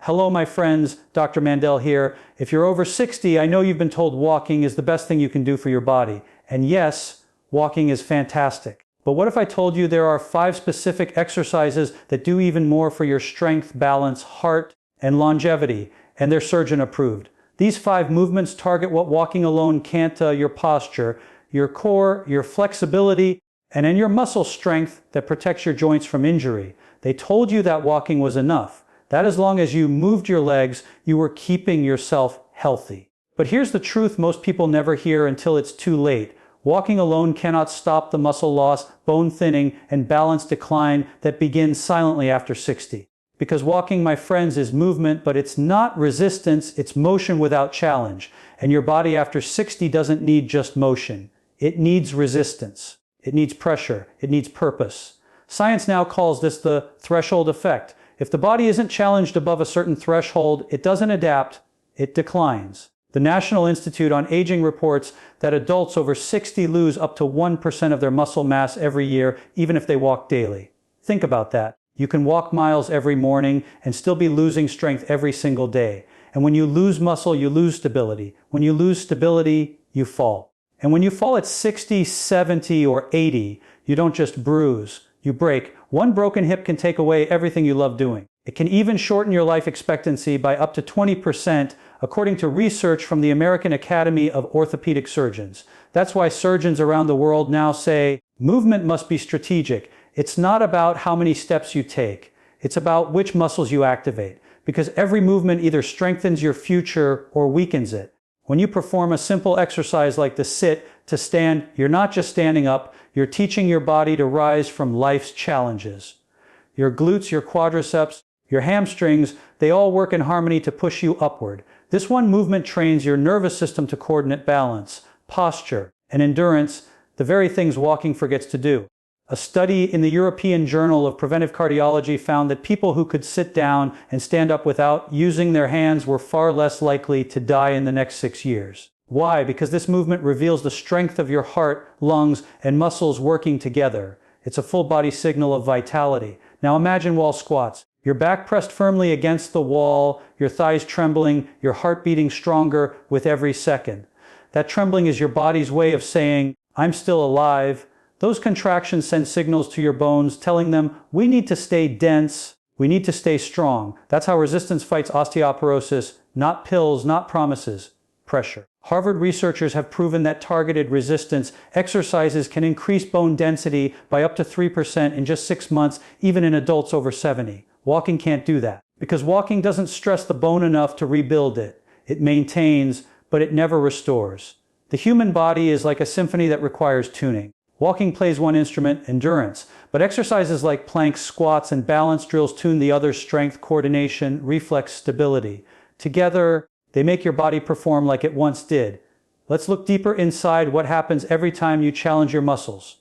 Hello, my friends. Dr. Mandell here. If you're over 60, I know you've been told walking is the best thing you can do for your body. And yes, walking is fantastic. But what if I told you there are 5 specific exercises that do even more for your strength, balance, heart, and longevity, and they're surgeon approved? These 5 movements target what walking alone can't, your posture, your core, your flexibility, and then your muscle strength that protects your joints from injury. They told you that walking was enough. That as long as you moved your legs, you were keeping yourself healthy. But here's the truth most people never hear until it's too late. Walking alone cannot stop the muscle loss, bone thinning, and balance decline that begins silently after 60. Because walking, my friends, is movement, but it's not resistance, it's motion without challenge. And your body after 60 doesn't need just motion. It needs resistance. It needs pressure. It needs purpose. Science now calls this the threshold effect. If the body isn't challenged above a certain threshold, it doesn't adapt, it declines. The National Institute on Aging reports that adults over 60 lose up to 1% of their muscle mass every year, even if they walk daily. Think about that. You can walk miles every morning and still be losing strength every single day. And when you lose muscle, you lose stability. When you lose stability, you fall. And when you fall at 60, 70, or 80, you don't just bruise, you break. One broken hip can take away everything you love doing. It can even shorten your life expectancy by up to 20%, according to research from the American Academy of Orthopedic Surgeons. That's why surgeons around the world now say, movement must be strategic. It's not about how many steps you take. It's about which muscles you activate, because every movement either strengthens your future or weakens it. When you perform a simple exercise like the sit to stand, you're not just standing up, you're teaching your body to rise from life's challenges. Your glutes, your quadriceps, your hamstrings, they all work in harmony to push you upward. This one movement trains your nervous system to coordinate balance, posture, and endurance, the very things walking forgets to do. A study in the European Journal of Preventive Cardiology found that people who could sit down and stand up without using their hands were far less likely to die in the next 6 years. Why? Because this movement reveals the strength of your heart, lungs, and muscles working together. It's a full body signal of vitality. Now imagine wall squats. Your back pressed firmly against the wall, your thighs trembling, your heart beating stronger with every second. That trembling is your body's way of saying, I'm still alive. Those contractions send signals to your bones telling them, we need to stay dense, we need to stay strong. That's how resistance fights osteoporosis, not pills, not promises, pressure. Harvard researchers have proven that targeted resistance exercises can increase bone density by up to 3% in just 6 months, even in adults over 70. Walking can't do that, because walking doesn't stress the bone enough to rebuild it. It maintains, but it never restores. The human body is like a symphony that requires tuning. Walking plays one instrument, endurance, but exercises like planks, squats, and balance drills tune the other's strength, coordination, reflex, stability. Together, they make your body perform like it once did. Let's look deeper inside what happens every time you challenge your muscles.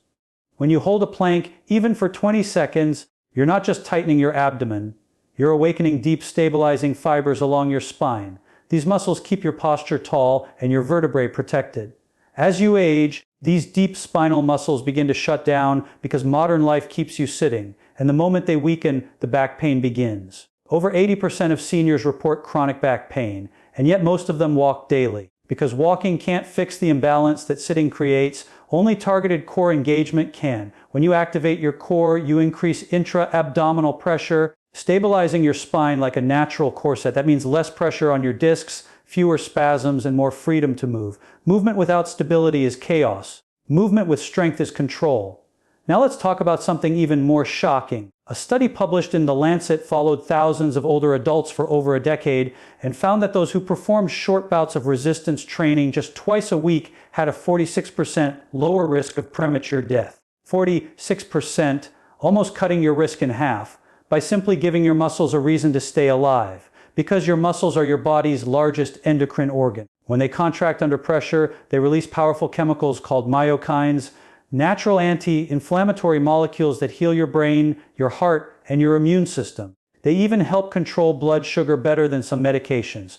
When you hold a plank, even for 20 seconds, you're not just tightening your abdomen, you're awakening deep stabilizing fibers along your spine. These muscles keep your posture tall and your vertebrae protected. As you age, these deep spinal muscles begin to shut down because modern life keeps you sitting, and the moment they weaken, the back pain begins. Over 80% of seniors report chronic back pain, and yet most of them walk daily. Because walking can't fix the imbalance that sitting creates, only targeted core engagement can. When you activate your core, you increase intra-abdominal pressure, stabilizing your spine like a natural corset. That means less pressure on your discs, fewer spasms, and more freedom to move. Movement without stability is chaos. Movement with strength is control. Now let's talk about something even more shocking. A study published in The Lancet followed thousands of older adults for over a decade and found that those who performed short bouts of resistance training just twice a week had a 46% lower risk of premature death. 46%, almost cutting your risk in half, by simply giving your muscles a reason to stay alive. Because your muscles are your body's largest endocrine organ. When they contract under pressure, they release powerful chemicals called myokines, natural anti-inflammatory molecules that heal your brain, your heart, and your immune system. They even help control blood sugar better than some medications.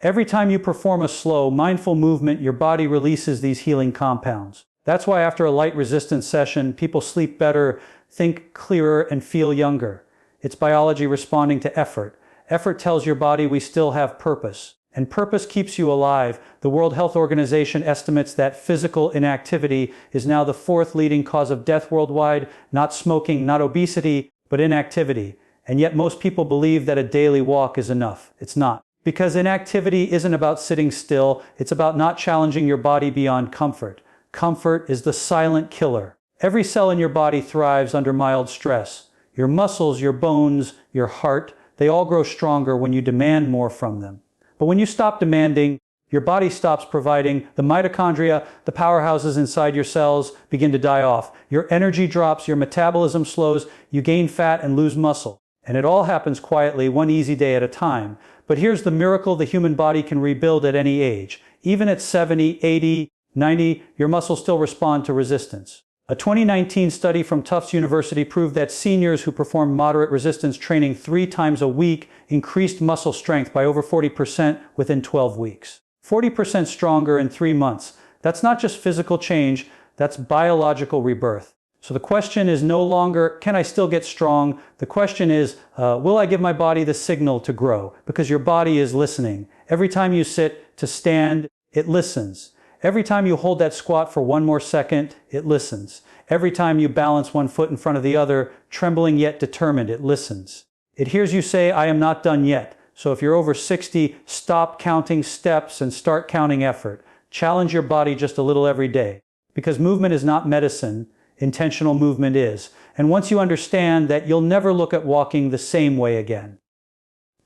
Every time you perform a slow, mindful movement, your body releases these healing compounds. That's why after a light resistance session, people sleep better, think clearer, and feel younger. It's biology responding to effort. Effort tells your body we still have purpose. And purpose keeps you alive. The World Health Organization estimates that physical inactivity is now the fourth leading cause of death worldwide, not smoking, not obesity, but inactivity. And yet most people believe that a daily walk is enough. It's not. Because inactivity isn't about sitting still, it's about not challenging your body beyond comfort. Comfort is the silent killer. Every cell in your body thrives under mild stress. Your muscles, your bones, your heart, they all grow stronger when you demand more from them. But when you stop demanding, your body stops providing. The mitochondria, the powerhouses inside your cells, begin to die off. Your energy drops, your metabolism slows, you gain fat and lose muscle. And it all happens quietly, one easy day at a time. But here's the miracle: the human body can rebuild at any age. Even at 70, 80, 90, your muscles still respond to resistance. A 2019 study from Tufts University proved that seniors who performed moderate resistance training 3 times a week increased muscle strength by over 40% within 12 weeks. 40% stronger in 3 months. That's not just physical change, that's biological rebirth. So the question is no longer, can I still get strong? The question is, will I give my body the signal to grow? Because your body is listening. Every time you sit to stand, it listens. Every time you hold that squat for 1 more second, it listens. Every time you balance 1 foot in front of the other, trembling yet determined, it listens. It hears you say, I am not done yet. So if you're over 60, stop counting steps and start counting effort. Challenge your body just a little every day. Because movement is not medicine, intentional movement is. And once you understand that, you'll never look at walking the same way again.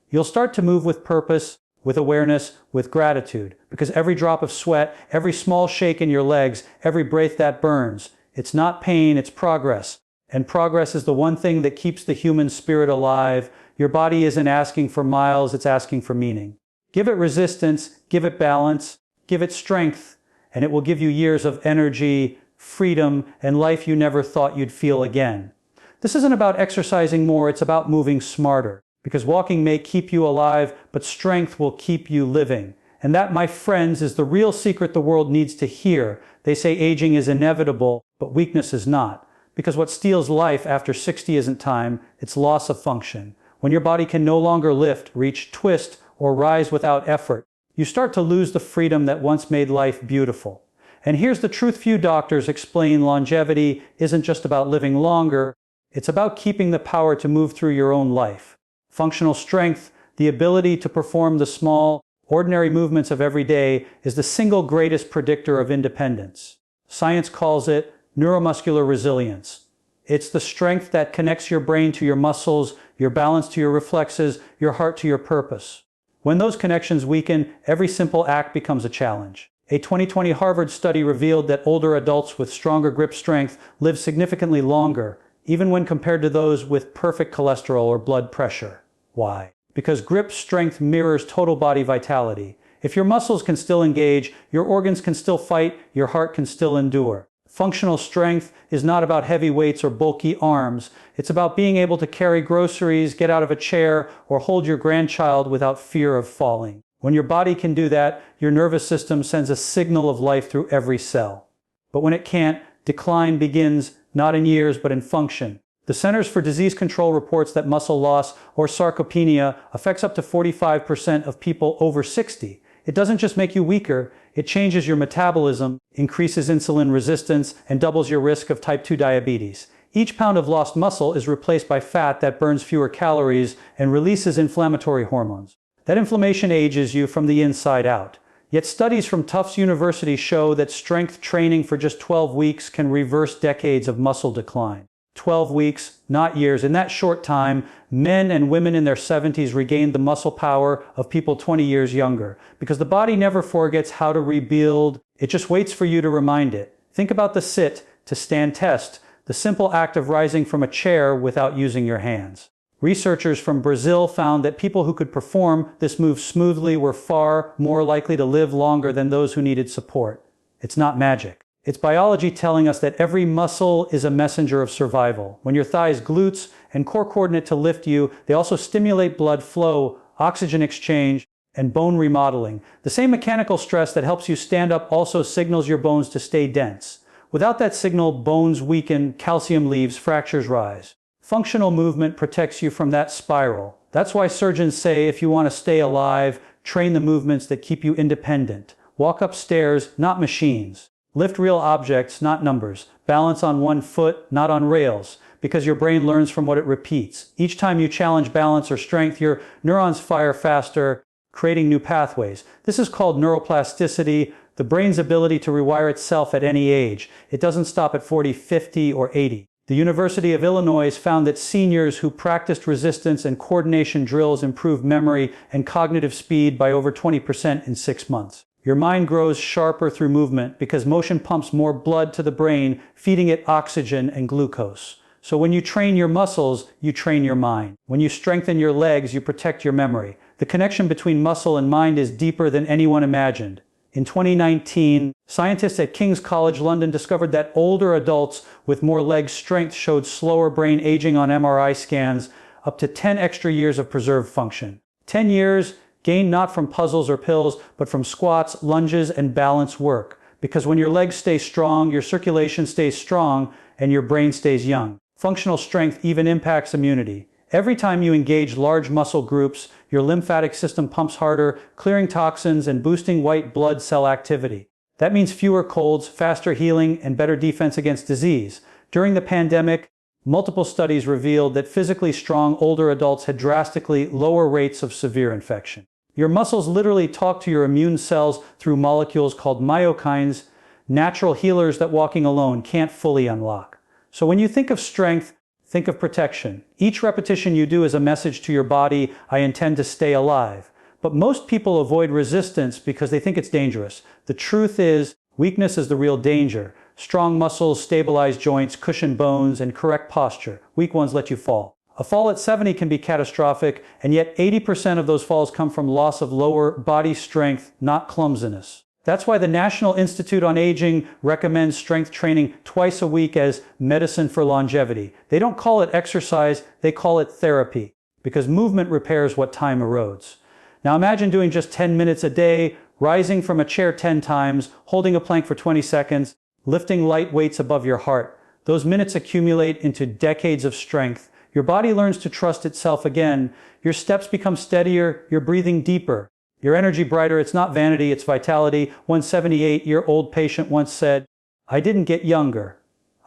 You'll start to move with purpose, with awareness, with gratitude. Because every drop of sweat, every small shake in your legs, every breath that burns, it's not pain, it's progress. And progress is the one thing that keeps the human spirit alive. Your body isn't asking for miles, it's asking for meaning. Give it resistance, give it balance, give it strength, and it will give you years of energy, freedom, and life you never thought you'd feel again. This isn't about exercising more, it's about moving smarter. Because walking may keep you alive, but strength will keep you living. And that, my friends, is the real secret the world needs to hear. They say aging is inevitable, but weakness is not. Because what steals life after 60 isn't time, it's loss of function. When your body can no longer lift, reach, twist, or rise without effort, you start to lose the freedom that once made life beautiful. And here's the truth: few doctors explain longevity isn't just about living longer, it's about keeping the power to move through your own life. Functional strength, the ability to perform the small, ordinary movements of every day, is the single greatest predictor of independence. Science calls it neuromuscular resilience. It's the strength that connects your brain to your muscles, your balance to your reflexes, your heart to your purpose. When those connections weaken, every simple act becomes a challenge. A 2020 Harvard study revealed that older adults with stronger grip strength live significantly longer, even when compared to those with perfect cholesterol or blood pressure. Why? Because grip strength mirrors total body vitality. If your muscles can still engage, your organs can still fight, your heart can still endure. Functional strength is not about heavy weights or bulky arms. It's about being able to carry groceries, get out of a chair, or hold your grandchild without fear of falling. When your body can do that, your nervous system sends a signal of life through every cell. But when it can't, decline begins not in years but in function. The Centers for Disease Control reports that muscle loss, or sarcopenia, affects up to 45% of people over 60. It doesn't just make you weaker, it changes your metabolism, increases insulin resistance, and doubles your risk of type 2 diabetes. Each pound of lost muscle is replaced by fat that burns fewer calories and releases inflammatory hormones. That inflammation ages you from the inside out. Yet studies from Tufts University show that strength training for just 12 weeks can reverse decades of muscle decline. 12 weeks, not years. In that short time, men and women in their 70s regained the muscle power of people 20 years younger. Because the body never forgets how to rebuild, it just waits for you to remind it. Think about the sit to stand test, the simple act of rising from a chair without using your hands. Researchers from Brazil found that people who could perform this move smoothly were far more likely to live longer than those who needed support. It's not magic. It's biology telling us that every muscle is a messenger of survival. When your thighs, glutes, and core coordinate to lift you, they also stimulate blood flow, oxygen exchange, and bone remodeling. The same mechanical stress that helps you stand up also signals your bones to stay dense. Without that signal, bones weaken, calcium leaves, fractures rise. Functional movement protects you from that spiral That's why surgeons say if you want to stay alive, train the movements that keep you independent. Walk up stairs, not machines. Lift real objects, not numbers. Balance on one foot, not on rails, because your brain learns from what it repeats. Each time you challenge balance or strength, your neurons fire faster, creating new pathways. This is called neuroplasticity, the brain's ability to rewire itself at any age. It doesn't stop at 40, 50, or 80. The University of Illinois found that seniors who practiced resistance and coordination drills improved memory and cognitive speed by over 20% in 6 months. Your mind grows sharper through movement because motion pumps more blood to the brain, feeding it oxygen and glucose. So when you train your muscles, you train your mind. When you strengthen your legs, you protect your memory. The connection between muscle and mind is deeper than anyone imagined. In 2019, scientists at King's College London discovered that older adults with more leg strength showed slower brain aging on MRI scans, up to 10 extra years of preserved function. 10 years gained not from puzzles or pills, but from squats, lunges, and balance work. Because when your legs stay strong, your circulation stays strong, and your brain stays young. Functional strength even impacts immunity. Every time you engage large muscle groups, your lymphatic system pumps harder, clearing toxins and boosting white blood cell activity. That means fewer colds, faster healing, and better defense against disease. During the pandemic, multiple studies revealed that physically strong older adults had drastically lower rates of severe infection. Your muscles literally talk to your immune cells through molecules called myokines, natural healers that walking alone can't fully unlock. So when you think of strength, think of protection. Each repetition you do is a message to your body, I intend to stay alive. But most people avoid resistance because they think it's dangerous. The truth is, weakness is the real danger. Strong muscles stabilize joints, cushion bones, and correct posture. Weak ones let you fall. A fall at 70 can be catastrophic, and yet 80% of those falls come from loss of lower body strength, not clumsiness. That's why the National Institute on Aging recommends strength training twice a week as medicine for longevity. They don't call it exercise, they call it therapy, because movement repairs what time erodes. Now imagine doing just 10 minutes a day, rising from a chair 10 times, holding a plank for 20 seconds, lifting light weights above your heart. Those minutes accumulate into decades of strength. Your body learns to trust itself again. Your steps become steadier, your breathing deeper. Your energy brighter. It's not vanity, it's vitality. One 78-year-old patient once said, I didn't get younger.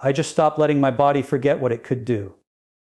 I just stopped letting my body forget what it could do.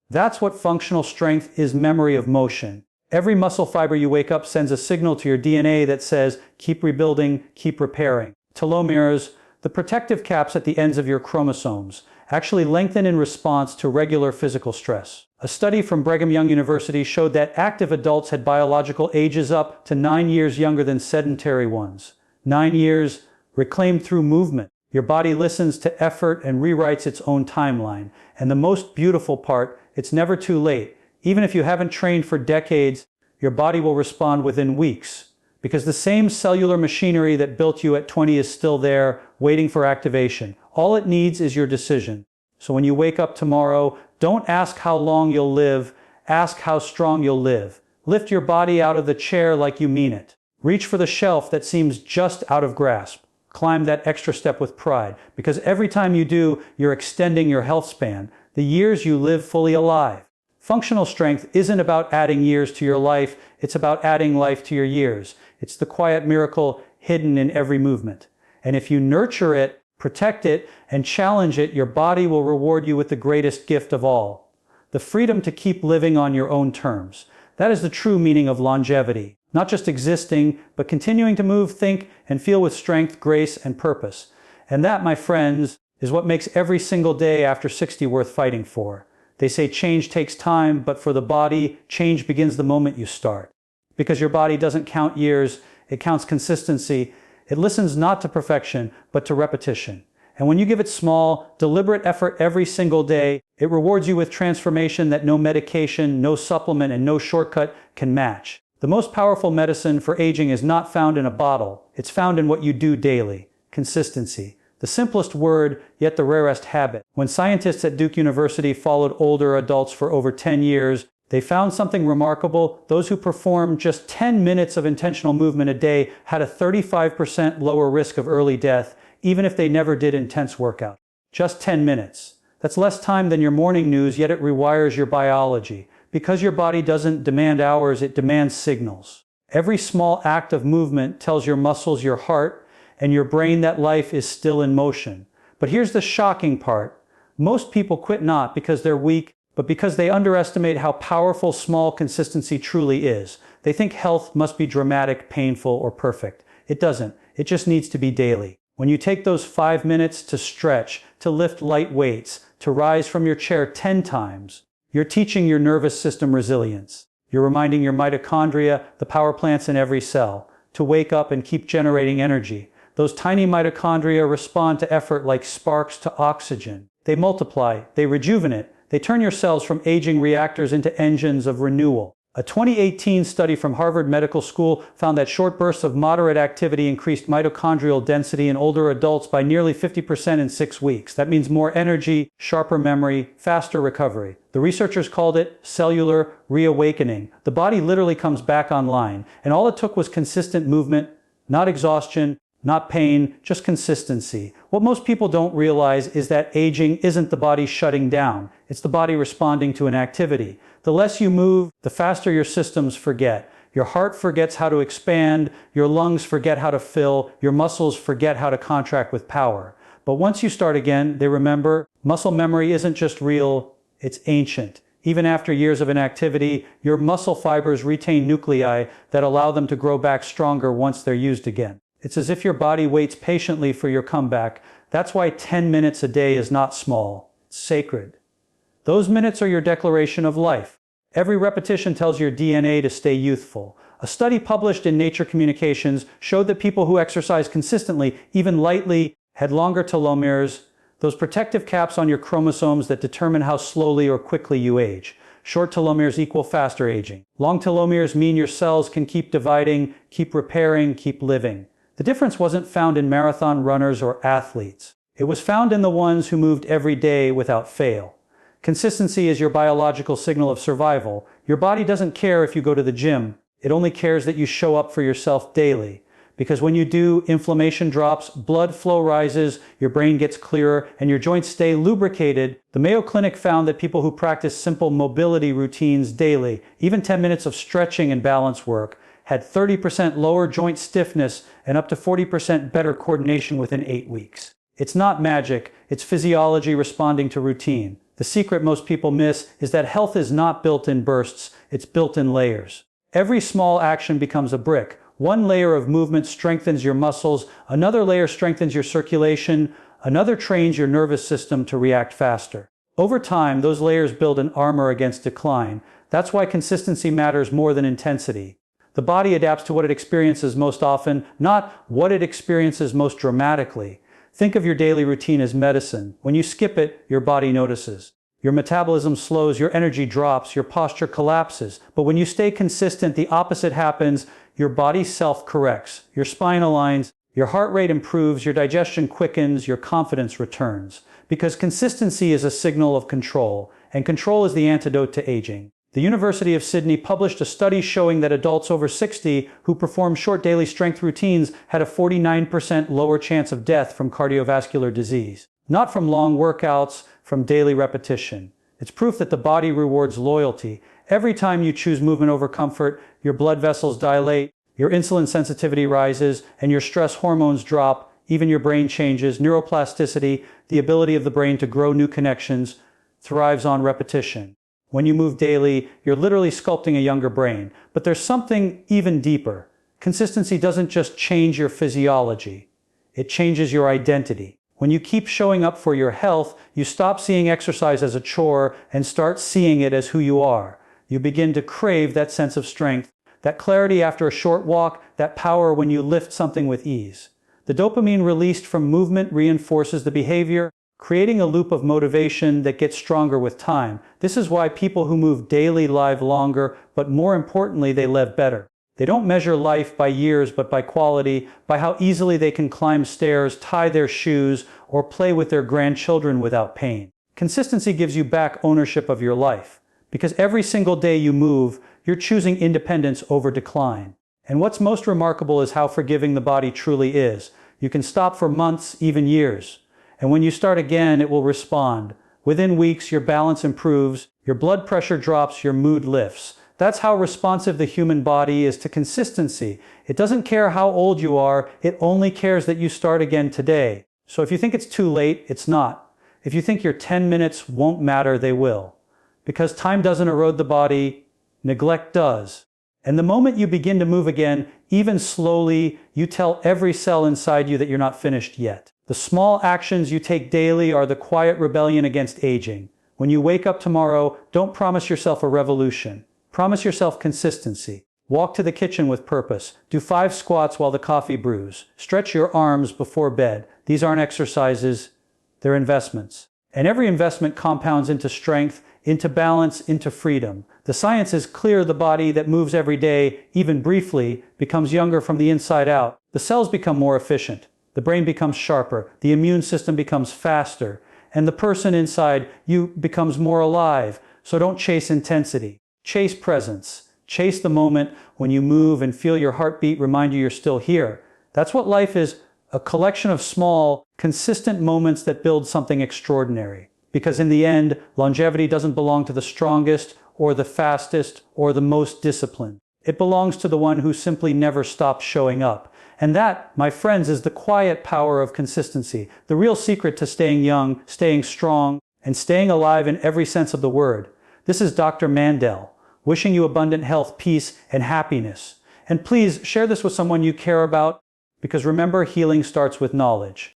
That's what functional strength is, memory of motion. Every muscle fiber you wake up sends a signal to your DNA that says, keep rebuilding, keep repairing. Telomeres, the protective caps at the ends of your chromosomes, actually lengthen in response to regular physical stress. A study from Brigham Young University showed that active adults had biological ages up to 9 years younger than sedentary ones. 9 years reclaimed through movement. Your body listens to effort and rewrites its own timeline. And the most beautiful part, it's never too late. Even if you haven't trained for decades, your body will respond within weeks. Because the same cellular machinery that built you at 20 is still there, waiting for activation. All it needs is your decision. So when you wake up tomorrow, don't ask how long you'll live, ask how strong you'll live. Lift your body out of the chair like you mean it. Reach for the shelf that seems just out of grasp. Climb that extra step with pride, because every time you do, you're extending your health span, the years you live fully alive. Functional strength isn't about adding years to your life, it's about adding life to your years. It's the quiet miracle hidden in every movement. And if you nurture it, protect it, and challenge it, your body will reward you with the greatest gift of all. The freedom to keep living on your own terms. That is the true meaning of longevity. Not just existing, but continuing to move, think, and feel with strength, grace, and purpose. And that, my friends, is what makes every single day after 60 worth fighting for. They say change takes time, but for the body, change begins the moment you start. Because your body doesn't count years, it counts consistency. It listens not to perfection, but to repetition. And when you give it small, deliberate effort every single day, it rewards you with transformation that no medication, no supplement, and no shortcut can match. The most powerful medicine for aging is not found in a bottle. It's found in what you do daily. Consistency. The simplest word, yet the rarest habit. When scientists at Duke University followed older adults for over 10 years, they found something remarkable. Those who performed just 10 minutes of intentional movement a day had a 35% lower risk of early death, even if they never did intense workout. Just 10 minutes. That's less time than your morning news, yet it rewires your biology. Because your body doesn't demand hours, it demands signals. Every small act of movement tells your muscles, your heart, and your brain that life is still in motion. But here's the shocking part. Most people quit not because they're weak, but because they underestimate how powerful small consistency truly is. They think health must be dramatic, painful, or perfect. It doesn't. It just needs to be daily. When you take those 5 minutes to stretch, to lift light weights, to rise from your chair 10 times, you're teaching your nervous system resilience. You're reminding your mitochondria, the power plants in every cell, to wake up and keep generating energy. Those tiny mitochondria respond to effort like sparks to oxygen. They multiply, they rejuvenate, they turn your cells from aging reactors into engines of renewal. A 2018 study from Harvard Medical School found that short bursts of moderate activity increased mitochondrial density in older adults by nearly 50% in 6 weeks. That means more energy, sharper memory, faster recovery. The researchers called it cellular reawakening. The body literally comes back online, and all it took was consistent movement, not exhaustion, not pain, just consistency. What most people don't realize is that aging isn't the body shutting down. It's the body responding to an activity. The less you move, the faster your systems forget. Your heart forgets how to expand, your lungs forget how to fill, your muscles forget how to contract with power. But once you start again, they remember. Muscle memory isn't just real, it's ancient. Even after years of inactivity, your muscle fibers retain nuclei that allow them to grow back stronger once they're used again. It's as if your body waits patiently for your comeback. That's why 10 minutes a day is not small. It's sacred. Those minutes are your declaration of life. Every repetition tells your DNA to stay youthful. A study published in Nature Communications showed that people who exercise consistently, even lightly, had longer telomeres, those protective caps on your chromosomes that determine how slowly or quickly you age. Short telomeres equal faster aging. Long telomeres mean your cells can keep dividing, keep repairing, keep living. The difference wasn't found in marathon runners or athletes. It was found in the ones who moved every day without fail. Consistency is your biological signal of survival. Your body doesn't care if you go to the gym. It only cares that you show up for yourself daily. Because when you do, inflammation drops, blood flow rises, your brain gets clearer, and your joints stay lubricated. The Mayo Clinic found that people who practice simple mobility routines daily, even 10 minutes of stretching and balance work, had 30% lower joint stiffness and up to 40% better coordination within 8 weeks. It's not magic, it's physiology responding to routine. The secret most people miss is that health is not built in bursts, it's built in layers. Every small action becomes a brick. One layer of movement strengthens your muscles, another layer strengthens your circulation, another trains your nervous system to react faster. Over time, those layers build an armor against decline. That's why consistency matters more than intensity. The body adapts to what it experiences most often, not what it experiences most dramatically. Think of your daily routine as medicine. When you skip it, your body notices. Your metabolism slows, your energy drops, your posture collapses. But when you stay consistent, the opposite happens. Your body self-corrects. Your spine aligns, your heart rate improves, your digestion quickens, your confidence returns. Because consistency is a signal of control, and control is the antidote to aging. The University of Sydney published a study showing that adults over 60 who performed short daily strength routines had a 49% lower chance of death from cardiovascular disease. Not from long workouts, from daily repetition. It's proof that the body rewards loyalty. Every time you choose movement over comfort, your blood vessels dilate, your insulin sensitivity rises, and your stress hormones drop. Even your brain changes. Neuroplasticity, the ability of the brain to grow new connections, thrives on repetition. When you move daily, you're literally sculpting a younger brain. But there's something even deeper. Consistency doesn't just change your physiology. It changes your identity. When you keep showing up for your health, you stop seeing exercise as a chore and start seeing it as who you are. You begin to crave that sense of strength, that clarity after a short walk, that power when you lift something with ease. The dopamine released from movement reinforces the behavior, creating a loop of motivation that gets stronger with time. This is why people who move daily live longer, but more importantly, they live better. They don't measure life by years, but by quality, by how easily they can climb stairs, tie their shoes, or play with their grandchildren without pain. Consistency gives you back ownership of your life. Because every single day you move, you're choosing independence over decline. And what's most remarkable is how forgiving the body truly is. You can stop for months, even years. And when you start again, it will respond. Within weeks, your balance improves, your blood pressure drops, your mood lifts. That's how responsive the human body is to consistency. It doesn't care how old you are, it only cares that you start again today. So if you think it's too late, it's not. If you think your 10 minutes won't matter, they will. Because time doesn't erode the body, neglect does. And the moment you begin to move again, even slowly, you tell every cell inside you that you're not finished yet. The small actions you take daily are the quiet rebellion against aging. When you wake up tomorrow, don't promise yourself a revolution. Promise yourself consistency. Walk to the kitchen with purpose. Do 5 squats while the coffee brews. Stretch your arms before bed. These aren't exercises, they're investments. And every investment compounds into strength, into balance, into freedom. The science is clear: the body that moves every day, even briefly, becomes younger from the inside out. The cells become more efficient. The brain becomes sharper. The immune system becomes faster. And the person inside you becomes more alive. So don't chase intensity. Chase presence. Chase the moment when you move and feel your heartbeat remind you you're still here. That's what life is, a collection of small, consistent moments that build something extraordinary. Because in the end, longevity doesn't belong to the strongest or the fastest or the most disciplined. It belongs to the one who simply never stops showing up. And that, my friends, is the quiet power of consistency, the real secret to staying young, staying strong, and staying alive in every sense of the word. This is Dr. Mandell, wishing you abundant health, peace, and happiness. And please share this with someone you care about, because remember, healing starts with knowledge.